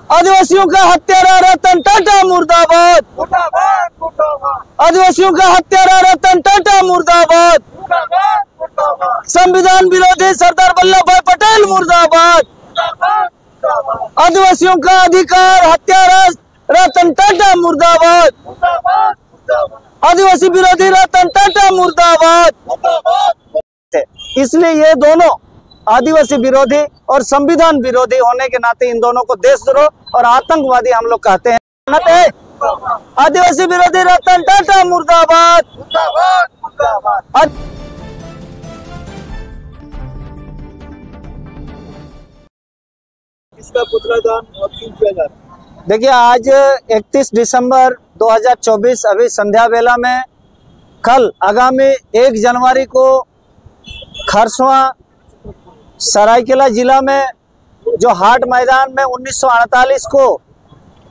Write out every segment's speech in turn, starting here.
आदिवासियों का हत्यारा रतन टाटा मुर्दाबाद, आदिवासियों का हत्यारा रतन टाटा मुर्दाबाद, संविधान विरोधी सरदार वल्लभ भाई पटेल मुर्दाबाद, आदिवासियों का अधिकार हत्यारा रतन टाटा मुर्दाबाद, आदिवासी विरोधी रतन टाटा मुर्दाबाद। इसलिए ये दोनों आदिवासी विरोधी और संविधान विरोधी होने के नाते इन दोनों को देशद्रोह और आतंकवादी हम लोग कहते हैं। आदिवासी विरोधी रतन टाटा मुर्दाबाद। इसका पुतला दान और क्यों किया जा रहा है? देखिए, आज 31 दिसंबर 2024 अभी संध्या बेला में कल आगामी 1 जनवरी को खरसवां सरायकेला जिला में जो हाट मैदान में 1948 को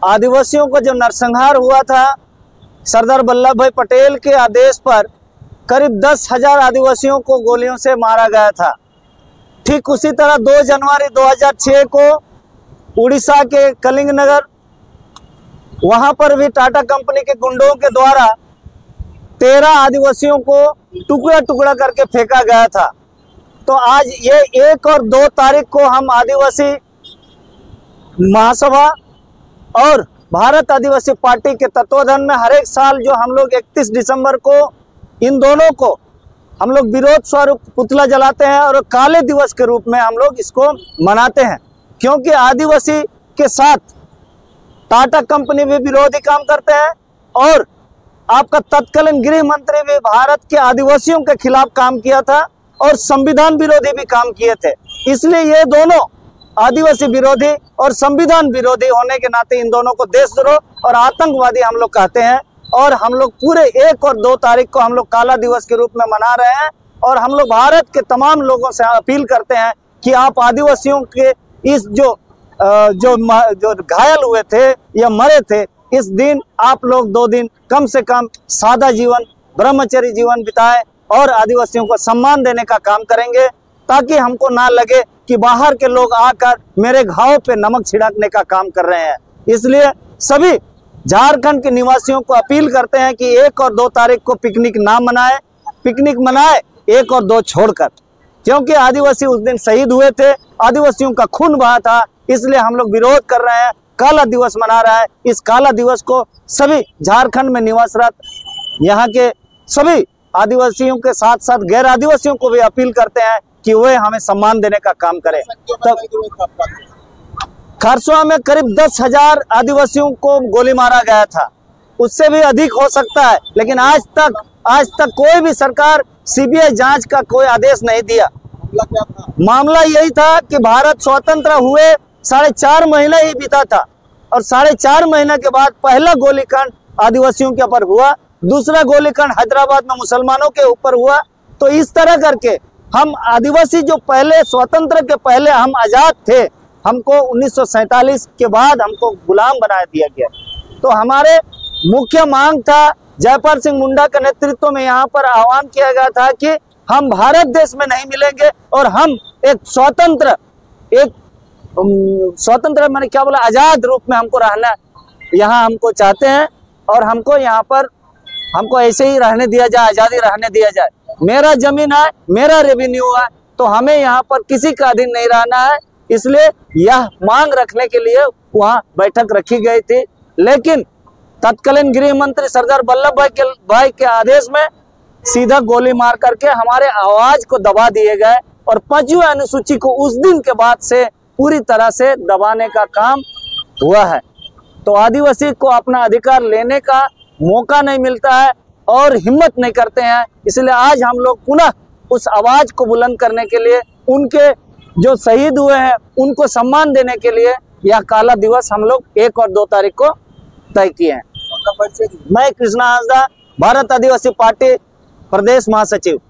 आदिवासियों को जो नरसंहार हुआ था, सरदार वल्लभ भाई पटेल के आदेश पर करीब 10,000 आदिवासियों को गोलियों से मारा गया था। ठीक उसी तरह 2 जनवरी 2006 को उड़ीसा के कलिंगनगर, वहां पर भी टाटा कंपनी के गुंडों के द्वारा 13 आदिवासियों को टुकड़ा टुकड़ा करके फेंका गया था। तो आज ये 1 और 2 तारीख को हम आदिवासी महासभा और भारत आदिवासी पार्टी के तत्वाधान में हर एक साल जो हम लोग 31 दिसंबर को इन दोनों को हम लोग विरोध स्वरूप पुतला जलाते हैं और काले दिवस के रूप में हम लोग इसको मनाते हैं, क्योंकि आदिवासी के साथ टाटा कंपनी भी विरोधी काम करते हैं और आपका तत्कालीन गृह मंत्री भी भारत के आदिवासियों के खिलाफ काम किया था और संविधान विरोधी भी काम किए थे। इसलिए ये दोनों आदिवासी विरोधी और संविधान विरोधी होने के नाते इन दोनों को देशद्रोह और आतंकवादी हम लोग कहते हैं। और हम लोग पूरे 1 और 2 तारीख को हम लोग काला दिवस के रूप में मना रहे हैं और हम लोग भारत के तमाम लोगों से अपील करते हैं कि आप आदिवासियों के इस जो घायल हुए थे या मरे थे, इस दिन आप लोग 2 दिन कम से कम सादा जीवन, ब्रह्मचर्य जीवन बिताएं और आदिवासियों को सम्मान देने का काम करेंगे, ताकि हमको ना लगे कि बाहर के लोग आकर मेरे घाव पे नमक छिड़कने का काम कर रहे हैं। इसलिए सभी झारखंड के निवासियों को अपील करते हैं कि 1 और 2 तारीख को पिकनिक ना मनाए, पिकनिक मनाए 1 और 2 छोड़कर, क्योंकि आदिवासी उस दिन शहीद हुए थे, आदिवासियों का खून बहा था। इसलिए हम लोग विरोध कर रहे हैं, काला दिवस मना रहा है। इस काला दिवस को सभी झारखंड में निवासरत यहाँ के सभी आदिवासियों के साथ साथ गैर आदिवासियों को भी अपील करते हैं कि वे हमें सम्मान देने का काम करें। तो खरसवां में करीब 10,000 आदिवासियों को गोली मारा गया था, उससे भी अधिक हो सकता है, लेकिन आज तक कोई भी सरकार सीबीआई जांच का कोई आदेश नहीं दिया। मामला यही था कि भारत स्वतंत्र हुए 4.5 महीना ही बीता था और 4.5 महीने के बाद पहला गोलीकांड आदिवासियों के ऊपर हुआ, दूसरा गोलीकांड हैदराबाद में मुसलमानों के ऊपर हुआ। तो इस तरह करके हम आदिवासी जो पहले स्वतंत्र के पहले हम आजाद थे, हमको 1947 के बाद हमको गुलाम बना दिया गया। तो हमारे मुख्य मांग था, जयपाल सिंह मुंडा के नेतृत्व में यहाँ पर आह्वान किया गया था कि हम भारत देश में नहीं मिलेंगे और हम एक स्वतंत्र मैंने क्या बोला, आजाद रूप में हमको रहना यहाँ हमको चाहते हैं और हमको यहाँ पर हमको ऐसे ही रहने दिया जाए, आजादी रहने दिया जाए। मेरा जमीन है, मेरा रेवेन्यू है, तो हमें यहाँ पर किसी का अधीन नहीं रहना है। इसलिए यह मांग रखने के लिए वहाँ बैठक रखी गई थी, लेकिन तत्कालीन गृह मंत्री सरदार वल्लभ भाई के आदेश में सीधा गोली मार करके हमारे आवाज को दबा दिए गए और 5वीं अनुसूची को उस दिन के बाद से पूरी तरह से दबाने का काम हुआ है। तो आदिवासी को अपना अधिकार लेने का मौका नहीं मिलता है और हिम्मत नहीं करते हैं। इसलिए आज हम लोग पुनः उस आवाज को बुलंद करने के लिए, उनके जो शहीद हुए हैं उनको सम्मान देने के लिए यह काला दिवस हम लोग 1 और 2 तारीख को तय किए हैं। मैं कृष्णा हांसदा, भारत आदिवासी पार्टी प्रदेश महासचिव।